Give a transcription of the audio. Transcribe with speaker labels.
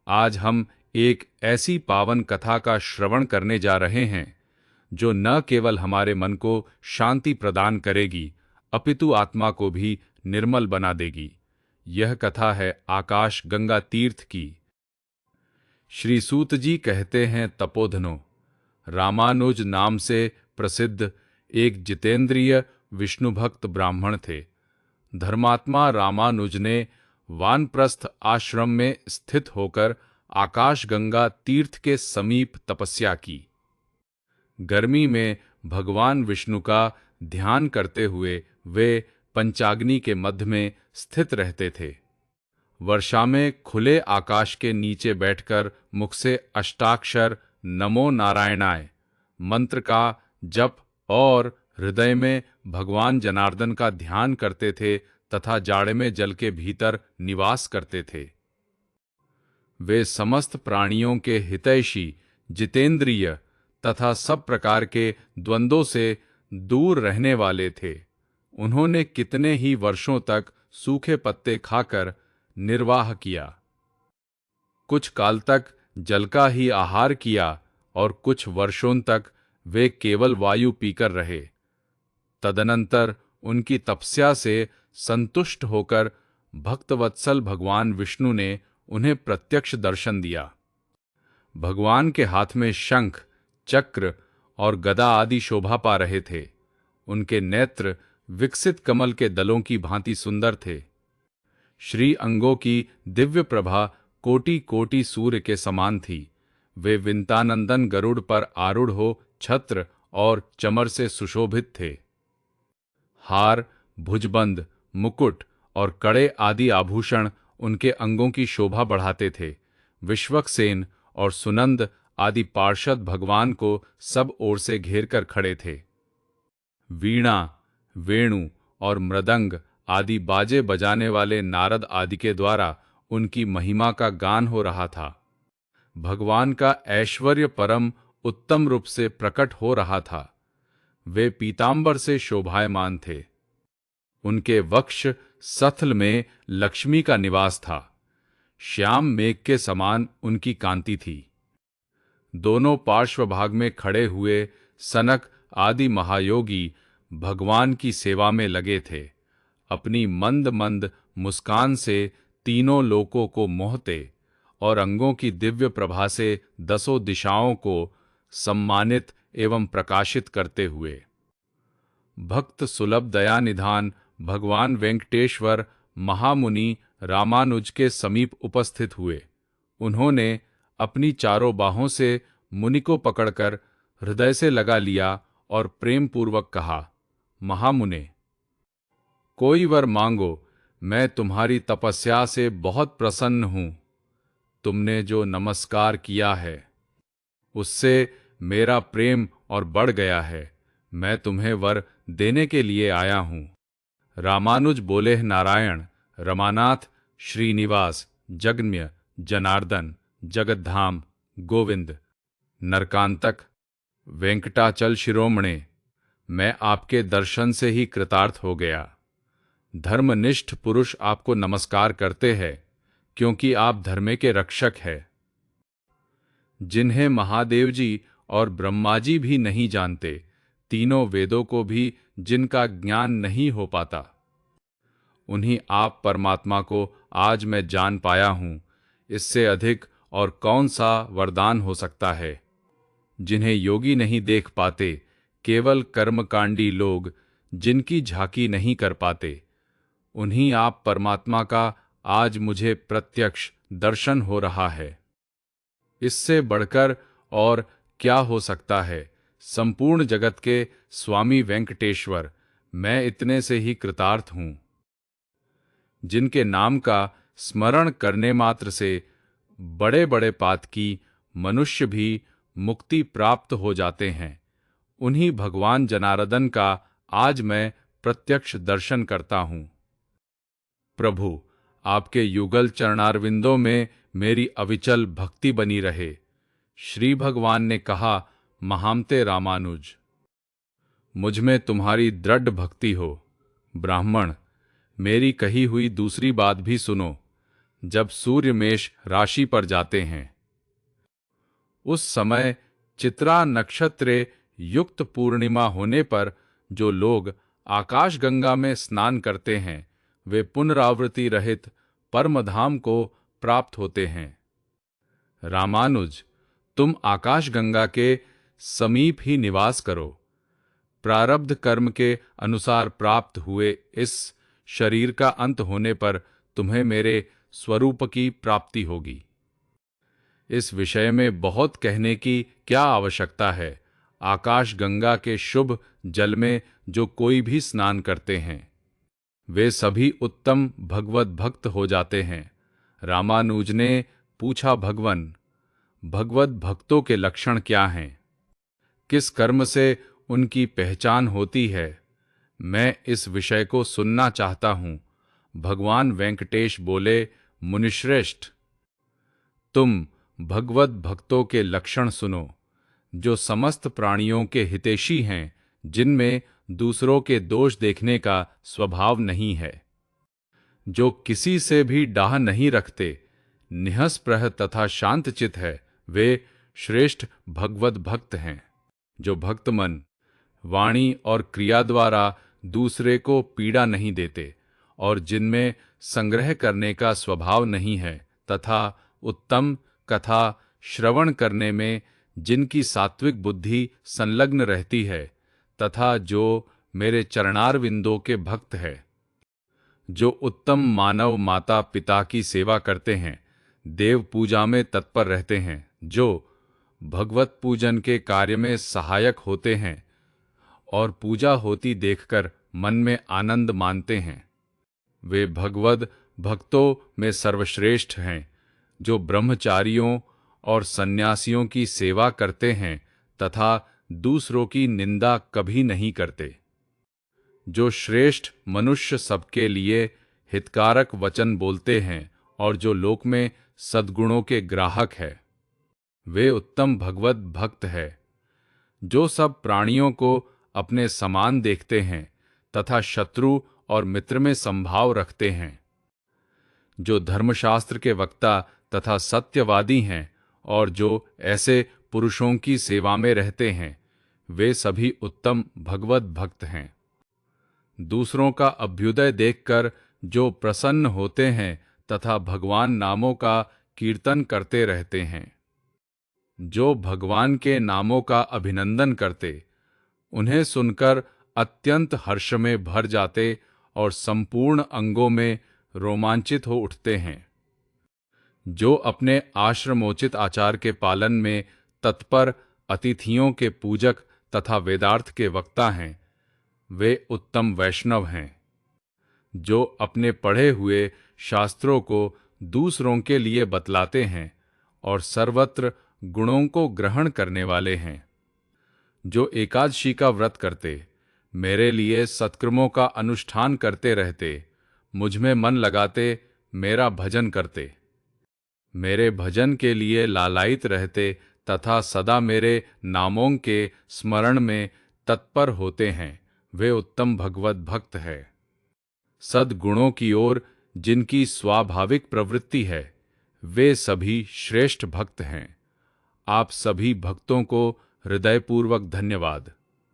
Speaker 1: आज हम एक ऐसी पावन कथा का श्रवण करने जा रहे हैं जो न केवल हमारे मन को शांति प्रदान करेगी अपितु आत्मा को भी निर्मल बना देगी। यह कथा है आकाश गंगा तीर्थ की। श्री सूत जी कहते हैं, तपोधनो, रामानुज नाम से प्रसिद्ध एक जितेंद्रिय विष्णु भक्त ब्राह्मण थे। धर्मात्मा रामानुज ने वानप्रस्थ आश्रम में स्थित होकर आकाश गंगा तीर्थ के समीप तपस्या की। गर्मी में भगवान विष्णु का ध्यान करते हुए वे पंचाग्नि के मध्य में स्थित रहते थे। वर्षा में खुले आकाश के नीचे बैठकर मुख से अष्टाक्षर नमो नारायणाय मंत्र का जप और हृदय में भगवान जनार्दन का ध्यान करते थे तथा जाड़े में जल के भीतर निवास करते थे। वे समस्त प्राणियों के हितैषी, जितेंद्रिय तथा सब प्रकार के द्वंद्वों से दूर रहने वाले थे। उन्होंने कितने ही वर्षों तक सूखे पत्ते खाकर निर्वाह किया। कुछ काल तक जल का ही आहार किया और कुछ वर्षों तक वे केवल वायु पीकर रहे। तदनंतर उनकी तपस्या से संतुष्ट होकर भक्तवत्सल भगवान विष्णु ने उन्हें प्रत्यक्ष दर्शन दिया। भगवान के हाथ में शंख, चक्र और गदा आदि शोभा पा रहे थे। उनके नेत्र विकसित कमल के दलों की भांति सुंदर थे। श्री अंगों की दिव्य प्रभा कोटि कोटि सूर्य के समान थी। वे विंतानंदन गरुड़ पर आरूढ़ हो छत्र और चमर से सुशोभित थे। हार, भुजबंद, मुकुट और कड़े आदि आभूषण उनके अंगों की शोभा बढ़ाते थे। विश्वक्सेन और सुनंद आदि पार्षद भगवान को सब ओर से घेर कर खड़े थे। वीणा, वेणु और मृदंग आदि बाजे बजाने वाले नारद आदि के द्वारा उनकी महिमा का गान हो रहा था। भगवान का ऐश्वर्य परम उत्तम रूप से प्रकट हो रहा था। वे पीतांबर से शोभायमान थे। उनके वक्ष सथल में लक्ष्मी का निवास था। श्याम मेघ के समान उनकी कांति थी। दोनों पार्श्व भाग में खड़े हुए सनक आदि महायोगी भगवान की सेवा में लगे थे। अपनी मंद मंद मुस्कान से तीनों लोकों को मोहते और अंगों की दिव्य प्रभा से दसों दिशाओं को सम्मानित एवं प्रकाशित करते हुए भक्त सुलभ दया निधान भगवान वेंकटेश्वर महामुनि रामानुज के समीप उपस्थित हुए। उन्होंने अपनी चारों बाहों से मुनि को पकड़कर हृदय से लगा लिया और प्रेम पूर्वक कहा, महामुने, कोई वर मांगो, मैं तुम्हारी तपस्या से बहुत प्रसन्न हूं। तुमने जो नमस्कार किया है उससे मेरा प्रेम और बढ़ गया है। मैं तुम्हें वर देने के लिए आया हूं। रामानुज बोले, नारायण, रमानाथ, श्रीनिवास, जगन्य, जनार्दन, जगद्धाम, गोविंद, नरकांतक, वेंकटाचल शिरोमणे, मैं आपके दर्शन से ही कृतार्थ हो गया। धर्मनिष्ठ पुरुष आपको नमस्कार करते हैं क्योंकि आप धर्म के रक्षक हैं। जिन्हें महादेव जी और ब्रह्मा जी भी नहीं जानते, तीनों वेदों को भी जिनका ज्ञान नहीं हो पाता, उन्हीं आप परमात्मा को आज मैं जान पाया हूं। इससे अधिक और कौन सा वरदान हो सकता है। जिन्हें योगी नहीं देख पाते, केवल कर्मकांडी लोग जिनकी झांकी नहीं कर पाते, उन्हीं आप परमात्मा का आज मुझे प्रत्यक्ष दर्शन हो रहा है। इससे बढ़कर और क्या हो सकता है। संपूर्ण जगत के स्वामी वेंकटेश्वर, मैं इतने से ही कृतार्थ हूं। जिनके नाम का स्मरण करने मात्र से बड़े बड़े पातकी मनुष्य भी मुक्ति प्राप्त हो जाते हैं, उन्हीं भगवान जनार्दन का आज मैं प्रत्यक्ष दर्शन करता हूं। प्रभु, आपके युगल चरणारविंदों में मेरी अविचल भक्ति बनी रहे। श्री भगवान ने कहा, महामते रामानुज, मुझ में तुम्हारी दृढ़ भक्ति हो। ब्राह्मण, मेरी कही हुई दूसरी बात भी सुनो। जब सूर्य मेष राशि पर जाते हैं। उस समय चित्रा नक्षत्र युक्त पूर्णिमा होने पर जो लोग आकाशगंगा में स्नान करते हैं वे पुनरावृत्ति रहित परमधाम को प्राप्त होते हैं। रामानुज, तुम आकाशगंगा के समीप ही निवास करो। प्रारब्ध कर्म के अनुसार प्राप्त हुए इस शरीर का अंत होने पर तुम्हें मेरे स्वरूप की प्राप्ति होगी। इस विषय में बहुत कहने की क्या आवश्यकता है। आकाशगंगा के शुभ जल में जो कोई भी स्नान करते हैं वे सभी उत्तम भगवत भक्त हो जाते हैं। रामानुज ने पूछा, भगवन, भगवत भक्तों के लक्षण क्या हैं? किस कर्म से उनकी पहचान होती है? मैं इस विषय को सुनना चाहता हूँ। भगवान वेंकटेश बोले, मुनिश्रेष्ठ, तुम भगवत भक्तों के लक्षण सुनो, जो समस्त प्राणियों के हितैषी हैं, जिनमें दूसरों के दोष देखने का स्वभाव नहीं है, जो किसी से भी डाह नहीं रखते, निःस्पृह तथा शांतचित है, वे श्रेष्ठ भगवत भक्त हैं। जो भक्त मन, वाणी और क्रिया द्वारा दूसरे को पीड़ा नहीं देते और जिनमें संग्रह करने का स्वभाव नहीं है तथा उत्तम कथा श्रवण करने में जिनकी सात्विक बुद्धि संलग्न रहती है तथा जो मेरे चरणारविंदों के भक्त है, जो उत्तम मानव माता पिता की सेवा करते हैं, देव पूजा में तत्पर रहते हैं, जो भगवत पूजन के कार्य में सहायक होते हैं और पूजा होती देखकर मन में आनंद मानते हैं, वे भगवत भक्तों में सर्वश्रेष्ठ हैं। जो ब्रह्मचारियों और सन्यासियों की सेवा करते हैं तथा दूसरों की निंदा कभी नहीं करते, जो श्रेष्ठ मनुष्य सबके लिए हितकारक वचन बोलते हैं और जो लोक में सद्गुणों के ग्राहक है, वे उत्तम भगवत भक्त है। जो सब प्राणियों को अपने समान देखते हैं तथा शत्रु और मित्र में संभाव रखते हैं, जो धर्मशास्त्र के वक्ता तथा सत्यवादी हैं और जो ऐसे पुरुषों की सेवा में रहते हैं, वे सभी उत्तम भगवत भक्त हैं। दूसरों का अभ्युदय देखकर जो प्रसन्न होते हैं तथा भगवान नामों का कीर्तन करते रहते हैं, जो भगवान के नामों का अभिनंदन करते, उन्हें सुनकर अत्यंत हर्ष में भर जाते और संपूर्ण अंगों में रोमांचित हो उठते हैं, जो अपने आश्रमोचित आचार के पालन में तत्पर अतिथियों के पूजक तथा वेदार्थ के वक्ता हैं, वे उत्तम वैष्णव हैं। जो अपने पढ़े हुए शास्त्रों को दूसरों के लिए बतलाते हैं और सर्वत्र गुणों को ग्रहण करने वाले हैं, जो एकादशी का व्रत करते, मेरे लिए सत्कर्मों का अनुष्ठान करते रहते, मुझमें मन लगाते, मेरा भजन करते, मेरे भजन के लिए लालायित रहते तथा सदा मेरे नामों के स्मरण में तत्पर होते हैं, वे उत्तम भगवत भक्त है। सद्गुणों की ओर जिनकी स्वाभाविक प्रवृत्ति है, वे सभी श्रेष्ठ भक्त हैं। आप सभी भक्तों को हृदयपूर्वक धन्यवाद।